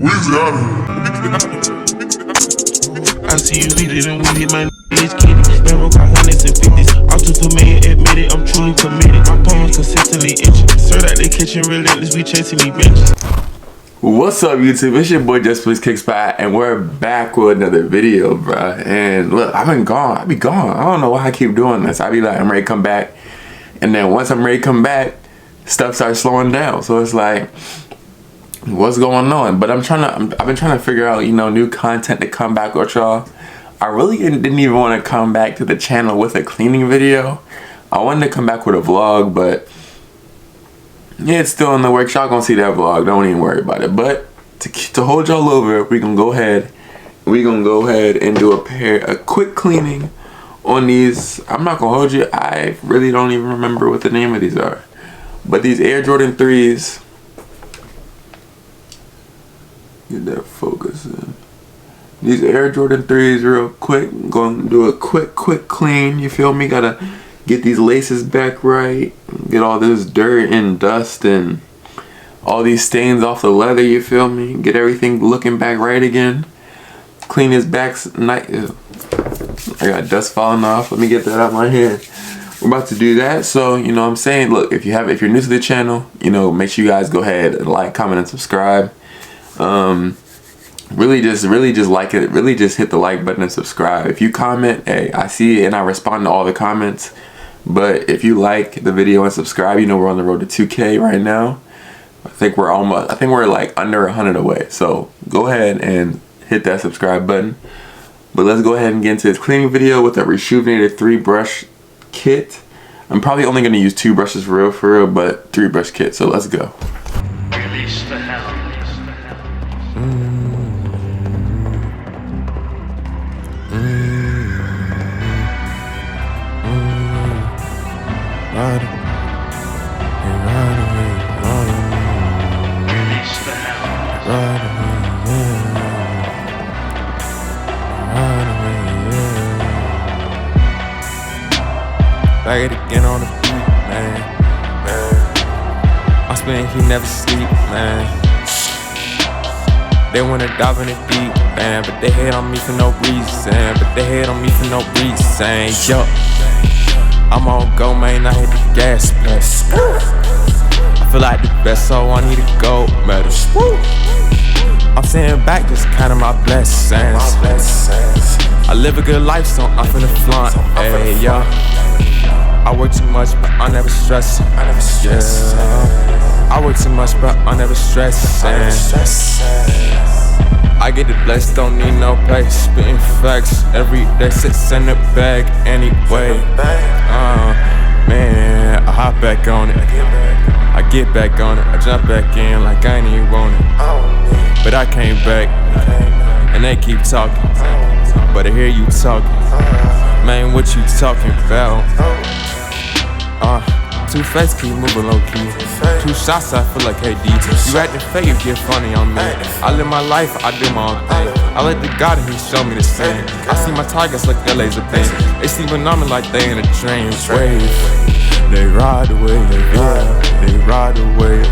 I see you hit it and we hit my is kitty. Never got hundreds and fifties. I'm too man, admit it, I'm truly committed. My palms consistently itching. Served out the kitchen, relentless, we chasing these bitches. What's up, YouTube? It's your boy Justblaze Kicks by, and we're back with another video, bruh. And look, I've been gone. I be gone. I don't know why I keep doing this. I be like, I'm ready to come back, and then once I'm ready to come back, stuff starts slowing down. So it's like, what's going on? But I've been trying to figure out, you know, new content to come back with y'all. I really didn't even want to come back to the channel with a cleaning video. I wanted to come back with a vlog, but yeah, it's still in the works. Y'all gonna see that vlog. Don't even worry about it. But to hold y'all over, we gonna go ahead and do a quick cleaning on these. I'm not gonna hold you. I really don't even remember what the name of these are. But these Air Jordan 3s. Get that focus in. These Air Jordan 3s real quick. I'm gonna do a quick clean. You feel me? Gotta get these laces back right. Get all this dirt and dust and all these stains off the leather, you feel me? Get everything looking back right again. Clean his back's night. I got dust falling off. Let me get that out of my hand. We're about to do that. So, you know what I'm saying? Look, if you're new to the channel, you know, make sure you guys go ahead and like, comment, and subscribe. Really just like it. Really just hit the like button and subscribe. If you comment, hey, I see it and I respond to all the comments. But if you like the video and subscribe, you know we're on the road to 2K right now. I think we're like under 100 away. So go ahead and hit that subscribe button. But let's go ahead and get into this cleaning video with a Rejuvenated 3-brush kit. I'm probably only going to use 2 brushes for real, but 3-brush kit. So let's go. Release the hell. Back it again on the beat, man. I'm spinning, he never sleep, man. They wanna dive in the deep, man, but they hate on me for no reason. Yo, I'm on go, man, I hit the gas press. I feel like the best, so I need a gold medal. I'm sitting back, just counting my blessings. I live a good life, so I'm finna flaunt, hey, yo. I work too much, but I never stress. Yeah. I work too much, but I never stress. I get it blessed, don't need no pay. Spitting facts every day, sits in the bag anyway. Man, I hop back on it. I get back on it. I jump back in like I ain't even want it. But I came back, and they keep talking. But I hear you talking. Man, what you talking about? Two-Face keep moving low-key. 2 shots, I feel like KD. You acting fake, you get funny on me. I live my life, I do my own thing. I let the God and he show me the same. I see my targets like they're laser beam. They sleeping on me like they in a dream wave. They ride away, yeah. They ride away.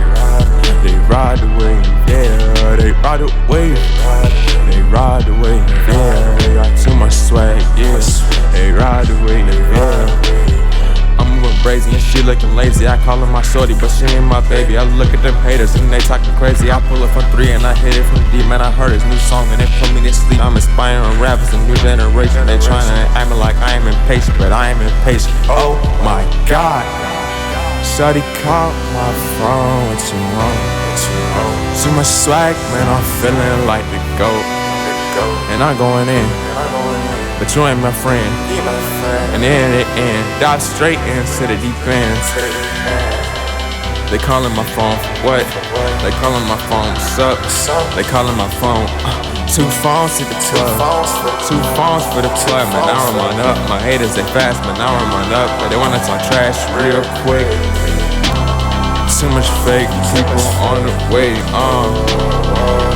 They ride away, yeah. They ride away. They ride away, yeah. They got too much swag, yeah. They ride away, yeah. I'm moving brazy and she looking lazy. I call her my shorty, but she ain't my baby. I look at them haters and they talking crazy. I pull up from 3 and I hit it from deep. Man, I heard his new song and it put me to sleep. I'm inspiring rappers, a new generation. They trying to act me like I am impatient, but I am impatient. Oh my God. Shawty called my phone, what you want? Too much swag, man, I'm feeling like the GOAT. And I'm going in, but you ain't my friend. And then it end, dive straight into the deep end. They calling my phone, what? They calling my phone, what's up? They calling my phone, 2 phones to the club. 2 phones for the club, man, I run up. My haters, they fast, man, I run up. But they wanna talk trash real quick. Too much fake people on the way,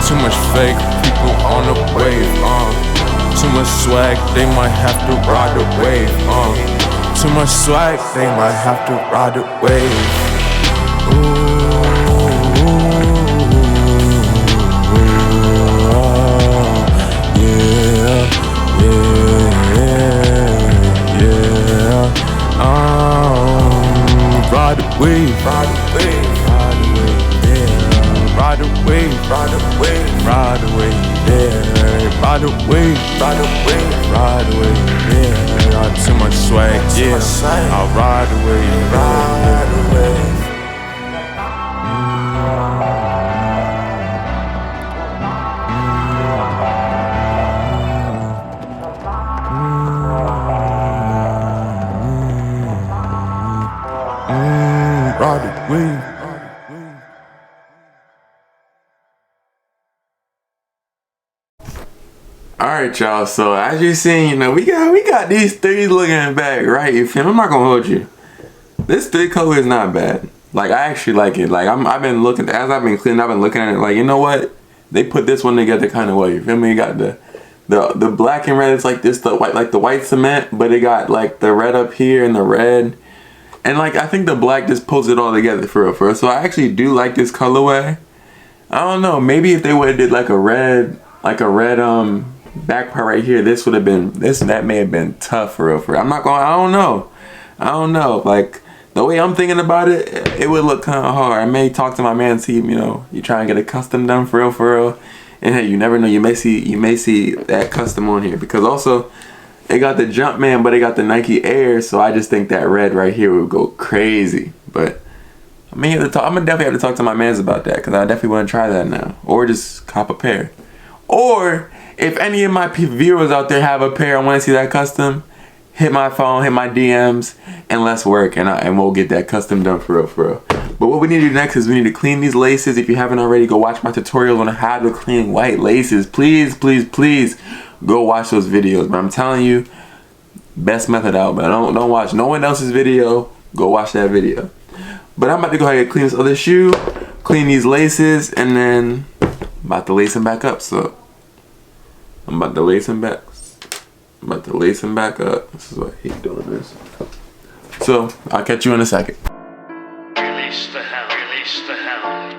Too much fake people on the wave, Too much swag, they might have to ride the wave, Too much swag, they might have to ride the wave. Ooh. I'll ride the wave, ride the wave. Ride the wave. Alright, y'all, so as you seen, you know, we got these threes looking back, right? You feel me? I'm not gonna hold you. This three color is not bad. Like, I actually like it. Like, I've been looking, as I've been cleaning, I've been looking at it like, you know what? They put this one together kind of well, you feel me? You got the black and red, it's like this, the white, like the white cement, but it got like the red up here and the red. And like, I think the black just pulls it all together for real. So I actually do like this colorway. I don't know, maybe if they would have did like a red back part right here, this would have been, that may have been tough for real. I'm not going, I don't know. Like, the way I'm thinking about it, it would look kind of hard. I may talk to my man, see, you know, you try and get a custom done for real. And hey, you never know, you may see that custom on here, because also they got the Jumpman, but they got the Nike Air, so I just think that red right here would go crazy. But I'm gonna definitely have to talk to my mans about that, because I definitely want to try that now, or just cop a pair. Or if any of my viewers out there have a pair and want to see that custom, hit my phone, hit my DMs, and let's work, and we'll get that custom done for real. But what we need to do next is we need to clean these laces. If you haven't already, go watch my tutorial on how to clean white laces. Please go watch those videos. But I'm telling you, best method out. But don't watch no one else's video. Go watch that video. But I'm about to go ahead and clean this other shoe, clean these laces, and then I'm about to lace them back up. So I'm about to lace them back. Up. This is what I hate doing this. So I'll catch you in a second. Release the hound. Release the hound.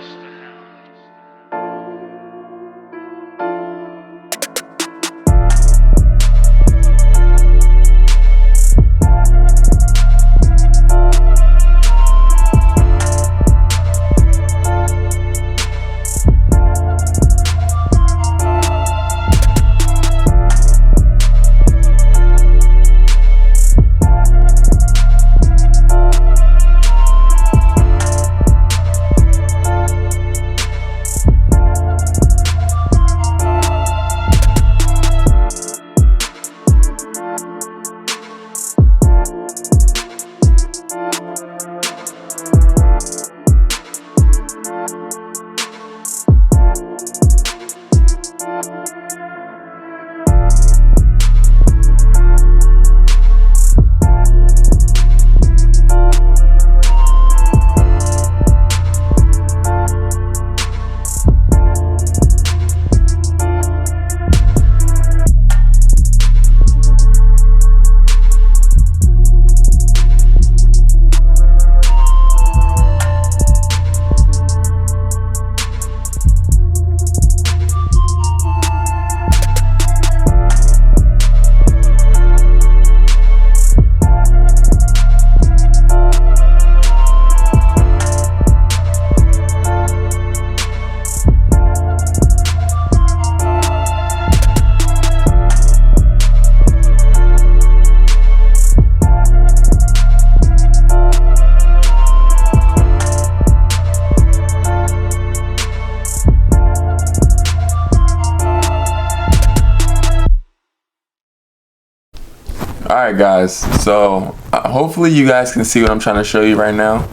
Alright guys, so hopefully you guys can see what I'm trying to show you right now,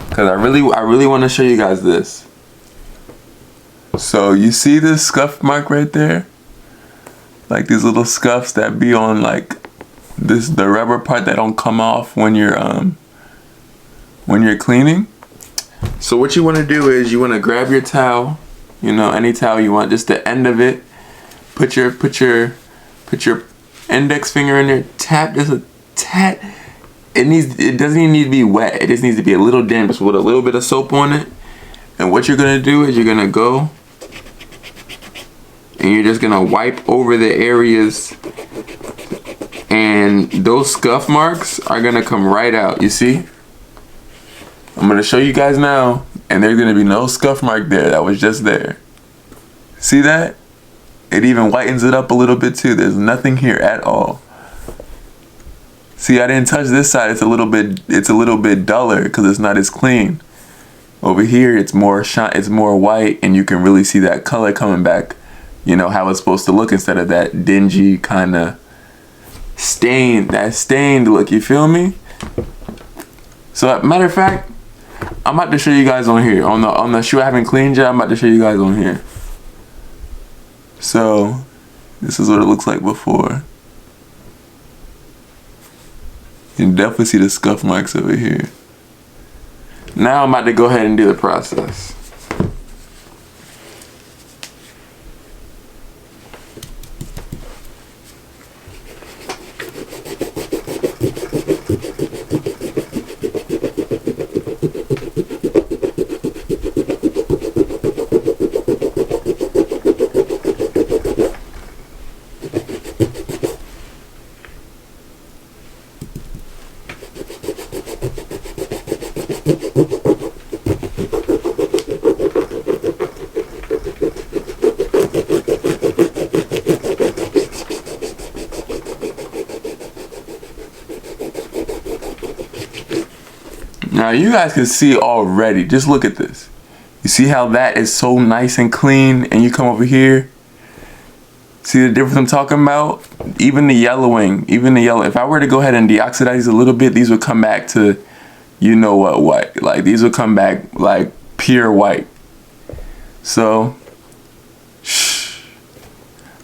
because I really want to show you guys this. So you see this scuff mark right there, like these little scuffs that be on like the rubber part that don't come off when you're cleaning. So what you want to do is you want to grab your towel, you know, any towel you want, just the end of it, put your index finger in there, tap, just a tap. It doesn't even need to be wet, it just needs to be a little damp, just with a little bit of soap on it. And what you're gonna do is you're gonna go and you're just gonna wipe over the areas, and those scuff marks are gonna come right out. You see, I'm gonna show you guys now, and there's gonna be no scuff mark there that was just there. See that? It even whitens it up a little bit too. There's nothing here at all. See, I didn't touch this side. It's a little bit duller because it's not as clean. Over here, it's more white, and you can really see that color coming back. You know how it's supposed to look instead of that dingy kind of stained look. You feel me? So, matter of fact, I'm about to show you guys on here on the shoe I haven't cleaned yet. I'm about to show you guys on here. So, this is what it looks like before. You can definitely see the scuff marks over here. Now I'm about to go ahead and do the process. Now you guys can see already, just look at this. You see how that is so nice and clean, and you come over here, see the difference I'm talking about? Even the yellowing, if I were to go ahead and deoxidize these a little bit, these would come back to, you know what white. Like these would come back like pure white. So,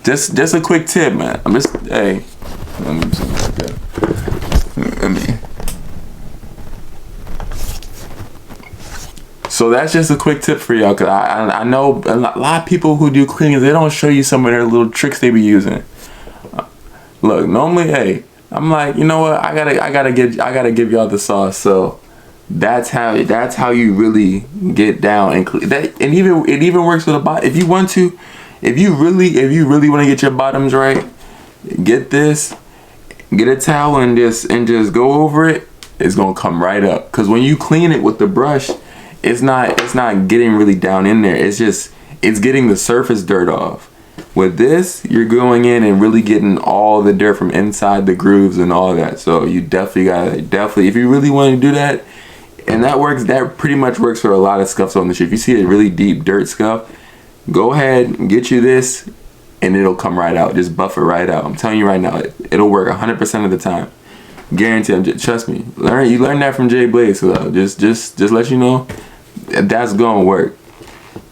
just a quick tip, man. I'm just, hey, So that's just a quick tip for y'all, cause I know a lot of people who do cleanings, they don't show you some of their little tricks they be using. Look, normally, hey, I'm like, you know what? I gotta give y'all the sauce. So that's how you really get down and that, and it even works with a bottom. If you want to, if you really want to get your bottoms right, get this, get a towel and just go over it. It's gonna come right up. Cause when you clean it with the brush, it's not getting really down in there. it's getting the surface dirt off. With this, you're going in and really getting all the dirt from inside the grooves and all that. So you definitely if you really want to do that, and that pretty much works for a lot of scuffs on the shoe. If you see a really deep dirt scuff, go ahead and get you this and it'll come right out. Just buff it right out. I'm telling you right now, it'll work 100% of the time. Guarantee. Trust me. You learned that from Justblaze. So just let you know that's gonna work.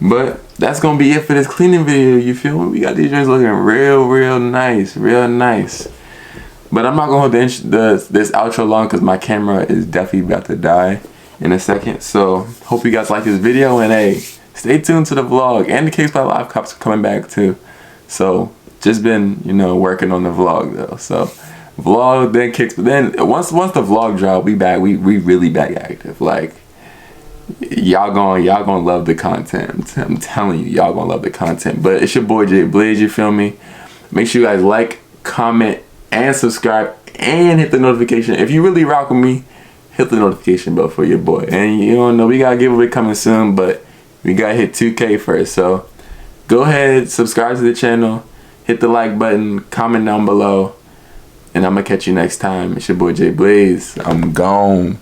But that's gonna be it for this cleaning video. You feel me? We got these joints looking real nice. But I'm not gonna hold this outro long because my camera is definitely about to die in a second. So hope you guys like this video, and hey, stay tuned to the vlog, and the Cakes by Live Cops are coming back too. So just been, you know, working on the vlog though. So vlog, then Cakes, but then once the vlog drop, we really back active. Like y'all gonna love the content. I'm telling you, y'all gonna love the content. But it's your boy Justblaze, you feel me? Make sure you guys like, comment, and subscribe, and hit the notification. If you really rock with me, hit the notification bell for your boy. And you don't know, we got a giveaway coming soon, but we gotta hit 2K first. So go ahead, subscribe to the channel, hit the like button, comment down below, and I'm gonna catch you next time. It's your boy Justblaze. I'm gone.